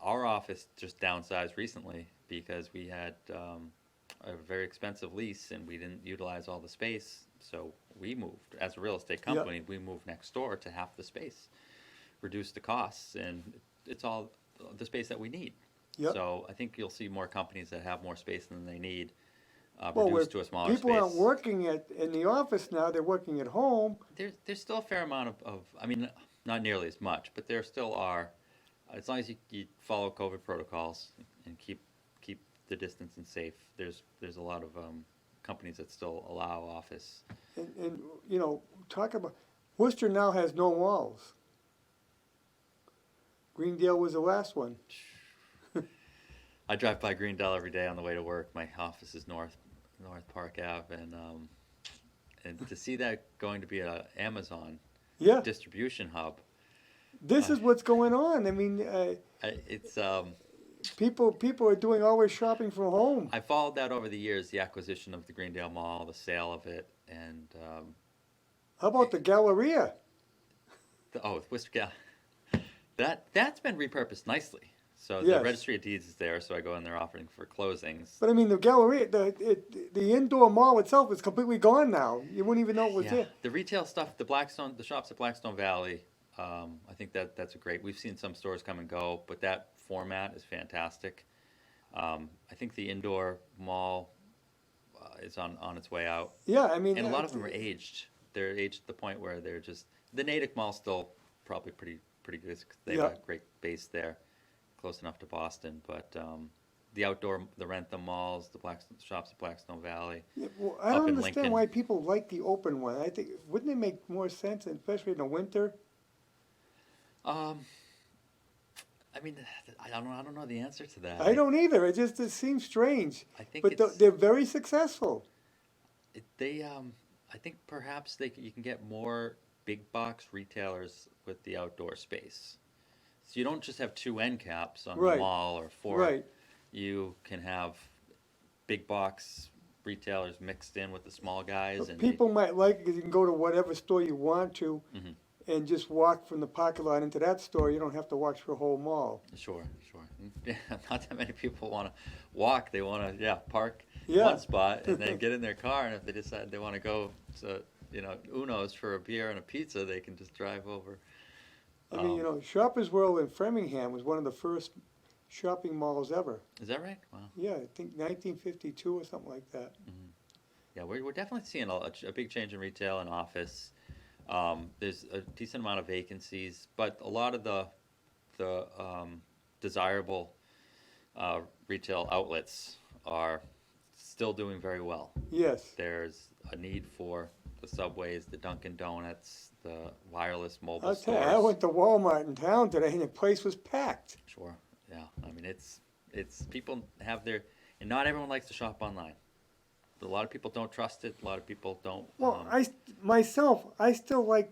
Our office just downsized recently because we had a very expensive lease and we didn't utilize all the space. So we moved, as a real estate company, we moved next door to half the space, reduced the costs, and it's all the space that we need. Yep. So I think you'll see more companies that have more space than they need, Well, reduced to a smaller people space. aren't working in the office now, they're working at home. There's still a fair amount of I mean, not nearly as much, but there still are as long as you follow COVID protocols and keep the distance and safe, there's a lot of companies that still allow office. And you know, talk about, Worcester now has no malls. Greendale was the last one. I drive by Greendale every day on the way to work. My office is North Park Ave, and to see that going to be an Amazon Yeah, distribution hub, this is what's going on. I mean, it's people are doing all their shopping from home. I followed that over the years, the acquisition of the Greendale Mall, the sale of it, and How about the Galleria? Worcester Gal. That's been repurposed nicely. So the Yes. registry of deeds is there, so I go in there offering for closings. But I mean, the Galleria, the indoor mall itself is completely gone now. You wouldn't even know it was there. The retail stuff, the shops at Blackstone Valley, I think that's a great. We've seen some stores come and go, but that format is fantastic. I think the indoor mall is on its way out, Yeah, I mean, and a lot of them are aged. They're aged to the point where they're just the Natick Mall's still probably pretty good. 'Cause they have a great base there, close enough to Boston, but the Rentham malls, the shops at Blackstone Valley. Yeah, well, I up don't in understand Lincoln. why people like the open one. I think, wouldn't it make more sense, especially in the winter? I mean, I don't know the answer to that. I don't either. It seems strange. I think But they're very successful. I think perhaps you can get more big box retailers with the outdoor space. So you don't just have 2 end caps on Right. the mall or 4. Right. You can have big box retailers mixed in with the small guys. But And people might like it because you can go to whatever store you want to Mhm. and just walk from the parking lot into that store. You don't have to walk through a whole mall. Sure. Yeah, not that many people want to walk. They want to, park Yeah. one spot and then get in their car. And if they decide they want to go to, Uno's for a beer and a pizza, they can just drive over. I mean, Shoppers World in Framingham was one of the first shopping malls ever. Is that right? Wow. Yeah, I think 1952 or something like that. Yeah, we're definitely seeing a big change in retail and office. There's a decent amount of vacancies, but a lot of the desirable retail outlets are still doing very well. Yes. There's a need for the Subways, the Dunkin' Donuts, the wireless mobile I'll tell stores. you, I went to Walmart in town today and the place was packed. Sure, yeah. I mean, it's people have their, and not everyone likes to shop online. A lot of people don't trust it. A lot of people don't. Well, I still like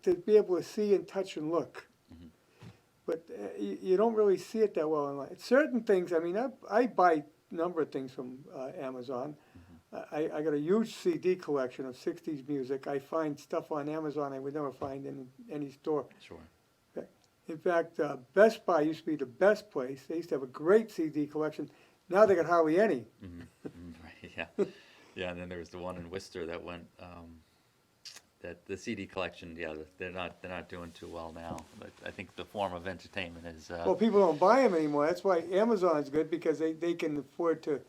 to be able to see and touch and look. Mhm. But you don't really see it that well online. Certain things, I mean, I buy a number of things from Amazon. I got a huge CD collection of 60s music. I find stuff on Amazon I would never find in any store. Sure. In fact, Best Buy used to be the best place. They used to have a great CD collection. Now they got hardly any. Right. Yeah. Yeah. And then there was the one in Worcester that went. That the CD collection. Yeah, they're not doing too well now. But I think the form of entertainment is. Well, people don't buy them anymore. That's why Amazon's good because they can afford to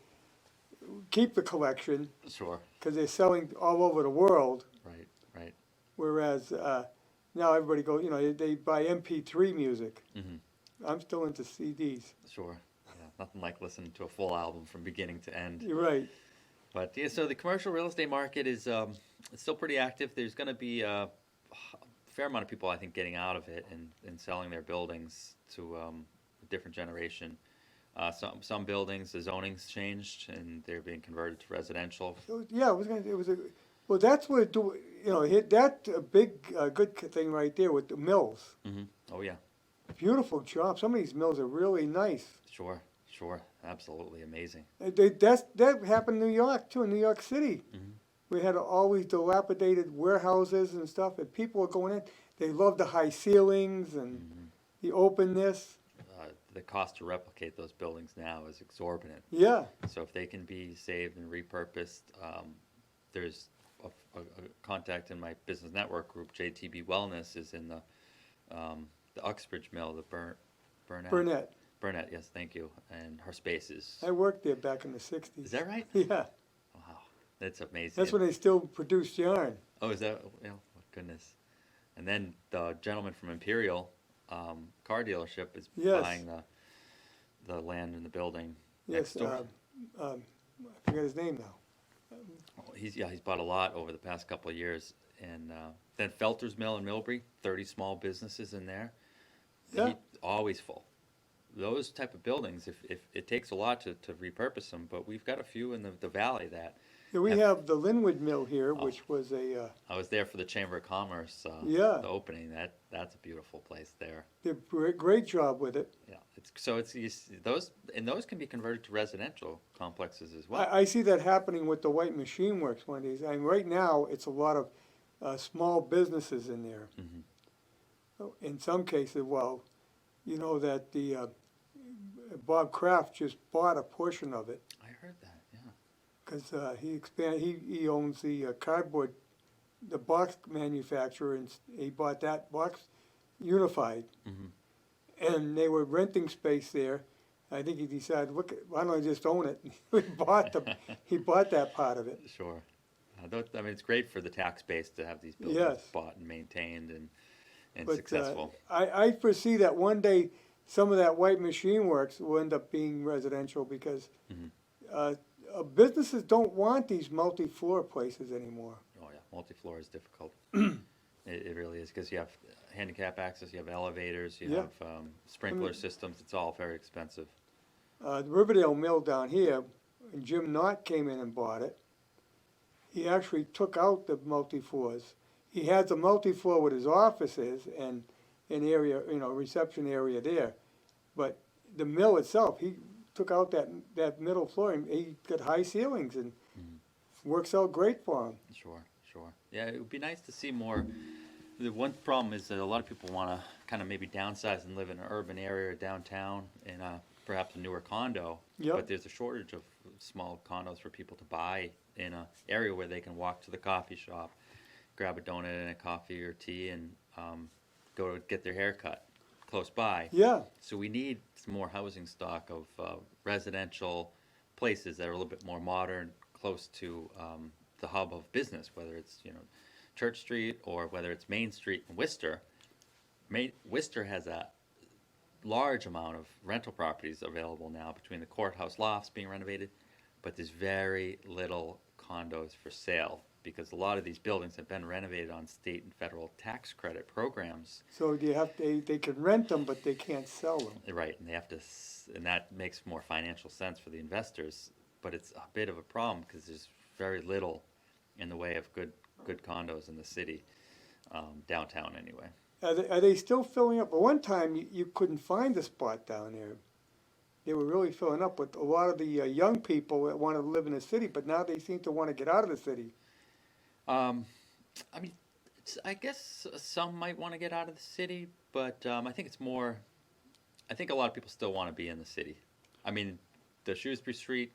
keep the collection Sure. because they're selling all over the world. Right. Whereas now everybody goes, they buy MP3 music. Mm-hmm. I'm still into CDs. Sure. Yeah. Nothing like listening to a full album from beginning to end. You're right. But yeah, so the commercial real estate market is it's still pretty active. There's going to be a fair amount of people, I think, getting out of it and selling their buildings to a different generation. Some buildings, the zoning's changed and they're being converted to residential. Yeah, well, that's what that's a big good thing right there with the mills. Mm-hmm. Oh yeah, Beautiful job. Some of these mills are really nice. sure, absolutely amazing. That happened in New York too, in New York City. Mm-hmm. We had all these dilapidated warehouses and stuff, and people were going in. They loved the high ceilings and the openness. The cost to replicate those buildings now is exorbitant. Yeah, So if they can be saved and repurposed, there's a contact in my business network group. JTB Wellness is in the Uxbridge Mill, the Burnett, yes, thank you, and her spaces. I worked there back in the 60s. Is that right? Yeah, Wow, that's amazing. that's when they still produced yarn. Oh, is that? Oh, goodness. And then the gentleman from Imperial car dealership is Yes. buying the land and the building Yes, next door. I forget his name now. He's bought a lot over the past couple of years, and then Felter's Mill in Millbury, 30 small businesses in there. Yeah. Always full. Those type of buildings, if it takes a lot to repurpose them, but we've got a few in the valley that. Yeah, we have the Linwood Mill here, Oh. which was a, I was there for the Chamber of Commerce Yeah. the opening. That's a beautiful place there. did a great job with it. Yeah, those can be converted to residential complexes as well. I see that happening with the White Machine Works one of these. I mean, right now, it's a lot of small businesses in there. Mhm. In some cases, well, you know that the Bob Kraft just bought a portion of it I heard that. Yeah. because he owns the cardboard, the box manufacturer, and he bought that box Unified, Mhm. and they were renting space there. I think he decided, look, why don't I just own it? He bought that part of it. Sure. I mean, it's great for the tax base to have these buildings Yes. bought and maintained and But successful. I foresee that one day some of that White Machine Works will end up being residential because Mhm. businesses don't want these multi-floor places anymore. Oh yeah, multi-floor is difficult. It really is because you have handicap access, you have elevators, you Yeah. have sprinkler systems. It's all very expensive. The Riverdale Mill down here, when Jim Knott came in and bought it, he actually took out the multi-floors. He had the multi-floor with his offices and an area, reception area there. But the mill itself, he took out that middle floor and he got high ceilings and works out great for him. Sure. Yeah, it would be nice to see more. The one problem is that a lot of people want to kind of maybe downsize and live in an urban area or downtown in perhaps a newer condo. Yep. But there's a shortage of small condos for people to buy in an area where they can walk to the coffee shop, grab a donut and a coffee or tea, and go to get their hair cut close by. Yeah, So we need some more housing stock of residential places that are a little bit more modern, close to the hub of business, whether it's Church Street or whether it's Main Street in Worcester. Worcester has a large amount of rental properties available now between the courthouse lofts being renovated, but there's very little condos for sale because a lot of these buildings have been renovated on state and federal tax credit programs. so they can rent them, but they can't sell them. Right, and they have to, and that makes more financial sense for the investors, but it's a bit of a problem because there's very little in the way of good condos in the city, downtown anyway. Are they still filling up? At one time, you couldn't find a spot down there. They were really filling up with a lot of the young people that want to live in the city, but now they seem to want to get out of the city. I mean, I guess some might want to get out of the city, but I think it's more. I think a lot of people still want to be in the city. I mean, the Shrewsbury Street,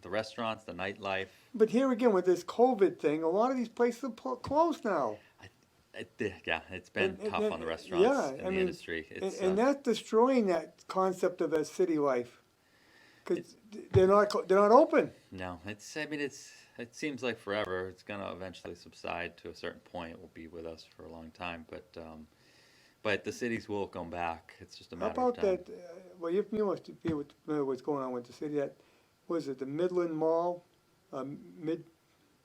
the restaurants, the nightlife. But here again, with this COVID thing, a lot of these places are closed now. Yeah, it's been And- tough and- on the restaurants yeah, and I the mean, industry. It's, And that's destroying that concept of a city life, because they're not open. No, it seems like forever. It's gonna eventually subside to a certain point. It will be with us for a long time, but the cities will come back. It's just a How matter of about time. that? Well, you must be familiar with what's going on with the city. That was it, the Midland Mall, Mhm.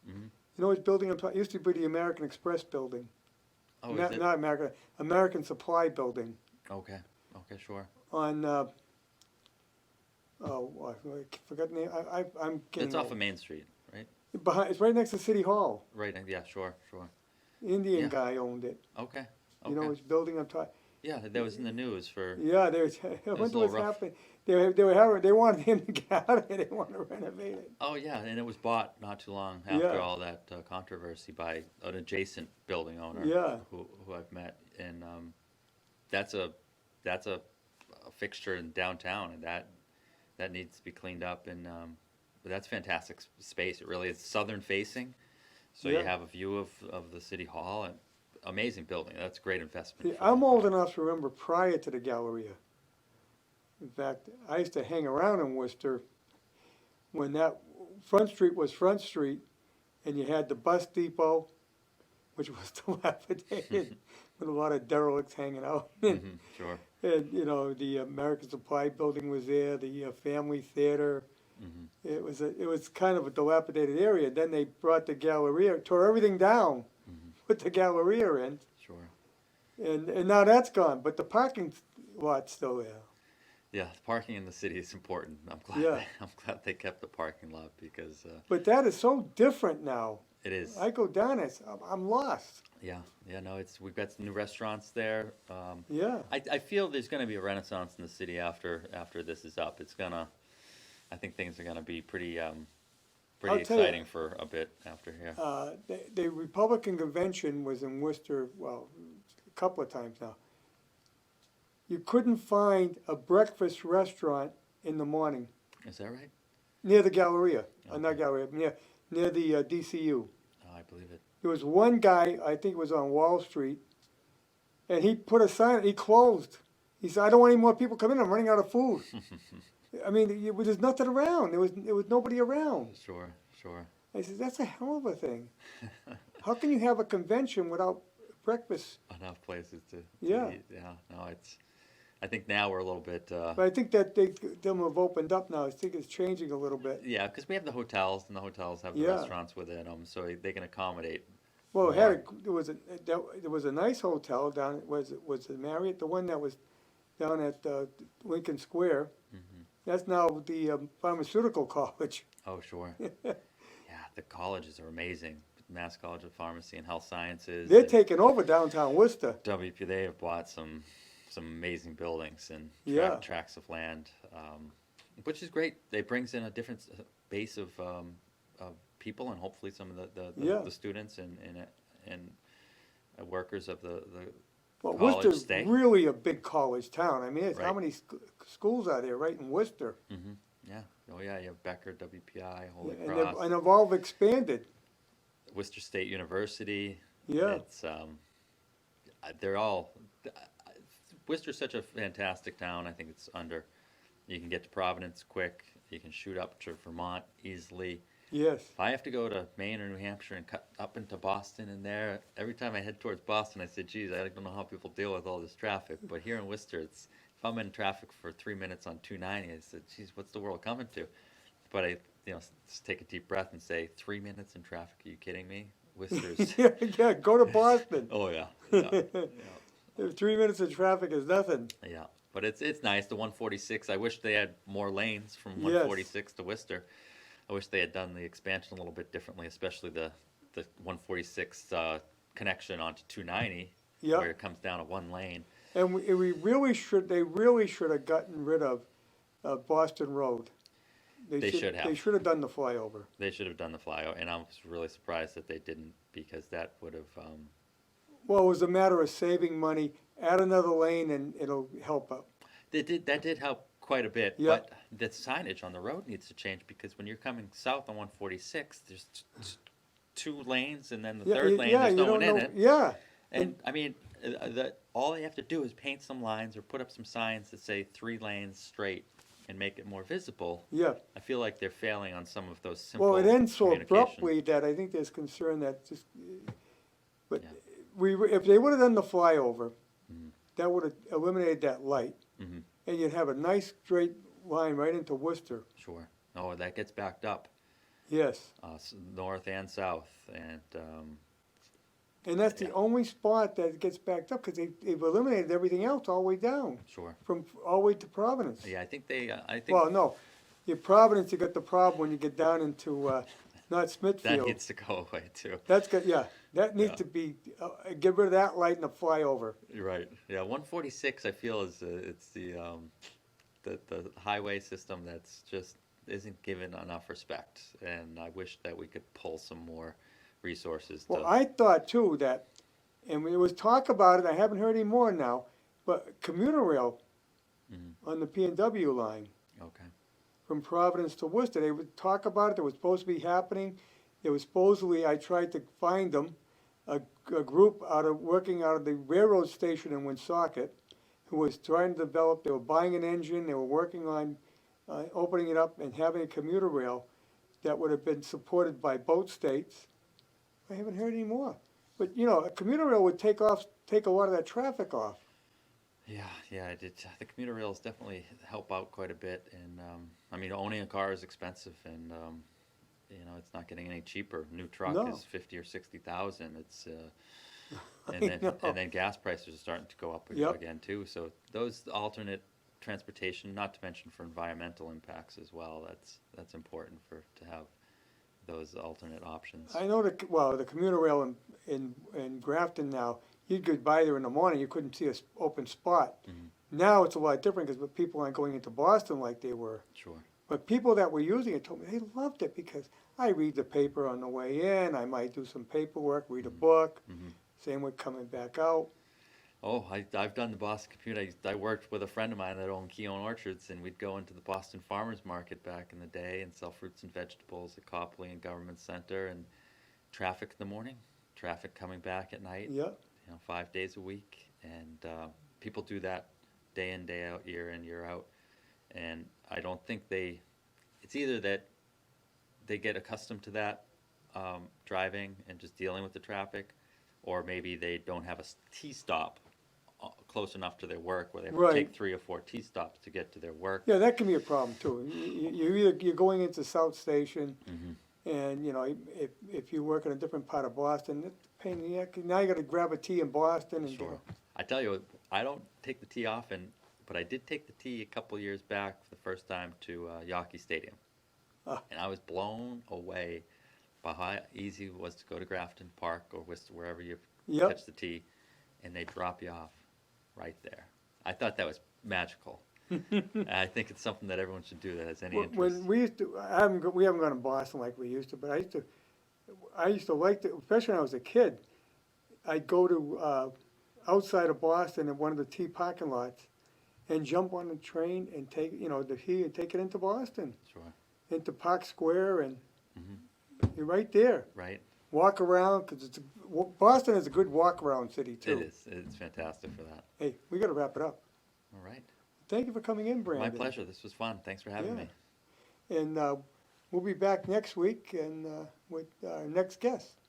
You know, it's building. It used to be the American Express building. Oh, not, is it? not American Supply building Okay, sure. on. I forgot the name. I'm getting It's off old. of Main Street, right? It's right next to City Hall. Right. Yeah, sure. Indian Yeah. guy owned it. Okay. You know, Okay. his building on top. Yeah, that was in the news for. Yeah, I was wonder a what's little rough. happening. They wanted him to get out of it. They want to renovate it. Oh yeah, and it was bought not too long after Yeah. all that controversy by an adjacent building owner. Yeah. Who I've met, and that's a fixture in downtown, and that needs to be cleaned up. And but that's fantastic space. It really is southern facing, so Yeah. you have a view of the city hall and amazing building. That's a great investment. See, for I'm the- old enough to remember prior to the Galleria. In fact, I used to hang around in Worcester when that Front Street was Front Street, and you had the bus depot, which was dilapidated, with a lot of derelicts hanging out. Sure. And, you know, the American Supply building was there, the Family Theater. Hmm. It was kind of a dilapidated area. Then they brought the Galleria, tore everything down, Hmm. put the Galleria in, Sure. and now that's gone. But the parking lot's still there. Yeah, parking in the city is important. Yeah. I'm glad they kept the parking lot because But that is so different now. it is. I go down it, I'm lost. Yeah, yeah. No, we've got some new restaurants there. Yeah. I feel there's going to be a renaissance in the city after this is up. I think things are going to be pretty I'll tell you, exciting for a bit after here. The Republican convention was in Worcester, well, a couple of times now. You couldn't find a breakfast restaurant in the morning Is that right? near the Galleria, Okay. not Galleria, near the DCU. Oh, I believe it. There was one guy, I think it was on Wall Street, and he put a sign, he closed. He said, I don't want any more people coming in, I'm running out of food. I mean, there's nothing around. There was nobody around. Sure, sure. I said, that's a hell of a thing. How can you have a convention without breakfast? Enough places to Yeah. eat. Yeah, no, I think now we're a little bit. But I think that them have opened up now. I think it's changing a little bit. Yeah, because we have the hotels, and the hotels have the Yeah. restaurants within them, so they can accommodate. Well, More. there was a nice hotel down. Was it Marriott? The one that was down at Lincoln Square. Hmm. That's now the pharmaceutical college. Oh, sure. Yeah, the colleges are amazing. Mass College of Pharmacy and Health Sciences. They're and taking over downtown Worcester. WP. They have bought some amazing buildings and Yeah. tracts of land, which is great. It brings in a different base of people, and hopefully some of Yeah. the students and workers of the Well, college Worcester's stay. really a big college town. I mean, how Right. many schools are there right in Worcester? Hmm. Yeah. Oh, yeah. You have Becker, WPI, Holy And Cross, they've all expanded. Worcester State University. Yeah. It's they're all. Worcester's such a fantastic town. I think it's under. You can get to Providence quick. You can shoot up to Vermont easily. Yes. If I have to go to Maine or New Hampshire and cut up into Boston and there, every time I head towards Boston, I say, geez, I don't know how people deal with all this traffic. But here in Worcester, if I'm in traffic for 3 minutes on 290, I said, geez, what's the world coming to? But I, just take a deep breath and say, 3 minutes in traffic? Are you kidding me? Worcester's. Yeah, go to Boston. Oh, yeah. Yeah. If 3 minutes of traffic is nothing. Yeah. But it's nice. The 146, I wish they had more lanes from Yes. 146 to Worcester. I wish they had done the expansion a little bit differently, especially the 146 connection onto 290, Yeah. where it comes down to one lane. And they really should have gotten rid of Boston Road. They should have. They should have done the flyover. They should have done the flyover, and I was really surprised that they didn't, because that would have. Well, it was a matter of saving money. Add another lane and it'll help out. That did help quite a bit, Yeah. but the signage on the road needs to change, because when you're coming south on 146, there's two lanes, and then the third lane, there's no one in it. Yeah. And I mean, all they have to do is paint some lines or put up some signs that say 3 lanes straight and make it more visible. Yeah. I feel like they're failing on some of those simple Well, it ends so communication. abruptly that I think there's concern that just, but Yeah. if they would have done the flyover, Mhm. that would have eliminated that light, Mhm. and you'd have a nice straight line right into Worcester. Sure. Oh, that gets backed up, Yes. north and south, and And that's the Yeah. only spot that gets backed up, because they've eliminated everything else all the way down, sure. from all the way to Providence. Yeah, I think they. I think Well, no, your Providence, you got the problem when you get down into, not Smithfield. that needs to go away too. That's good, yeah, that needs Yeah. to be, get rid of that light and the flyover. You're right. Yeah, 146. I feel is it's the highway system that's just isn't given enough respect, and I wish that we could pull some more resources. Well, I thought too that, and it was talk about it, I haven't heard any more now, but commuter rail Mhm. on the P&W line Okay. from Providence to Worcester, they would talk about it, it was supposed to be happening. It was supposedly, I tried to find them, a group working out of the railroad station in Woonsocket, who was trying to develop, they were buying an engine, they were working on opening it up and having a commuter rail that would have been supported by both states. I haven't heard any more. But, a commuter rail would take off take a lot of that traffic off. Yeah, I did. The commuter rails definitely help out quite a bit, and I mean, owning a car is expensive, and you know, it's not getting any cheaper. New truck No. is 50 or 60,000. It's I know. and then gas prices are starting to go up Yep. again too. So those alternate transportation, not to mention for environmental impacts as well. That's important to have those alternate options. I know the commuter rail in Grafton now, you could buy there in the morning, you couldn't see an open spot. Mhm. Now it's a lot different because people aren't going into Boston like they were. Sure. But people that were using it told me they loved it because I read the paper on the way in, I might do some paperwork, read a book, Mhm. same with coming back out. Oh, I've done the Boston commute. I worked with a friend of mine that owned Keown Orchards, and we'd go into the Boston Farmers Market back in the day and sell fruits and vegetables at Copley and Government Center, and traffic in the morning, traffic coming back at night, Yep. you know, 5 days a week. And people do that day in, day out, year in, year out. And I don't think it's either that they get accustomed to that driving and just dealing with the traffic, or maybe they don't have a T-stop close enough to their work where they have to Right. take 3 or 4 T-stops to get to their work. Yeah, that can be a problem too. You're going into South Station, Mhm. and you know if you work in a different part of Boston, it's a pain in the neck. Now you got to grab a T in Boston and Sure. I tell you, I don't take the T often, but I did take the T a couple years back for the first time to Yawkey Stadium. Ah. And I was blown away by how easy it was to go to Grafton Park or wherever you Yep. catch the T, and they drop you off right there. I thought that was magical. And I think it's something that everyone should do that has any interest. When we used to, we haven't gone to Boston like we used to, but I used to like to, especially when I was a kid. I'd go to outside of Boston in one of the T parking lots, and jump on the train and take the T and take it into Boston, Sure. into Park Square, and Mhm. you're right there. Right? Walk around because Boston is a good walk around city too. It is. It's fantastic for that. Hey, we got to wrap it up. All right. Thank you for coming in, Brandon. My pleasure. This was fun. Thanks for having Yeah. me. And we'll be back next week and with our next guest.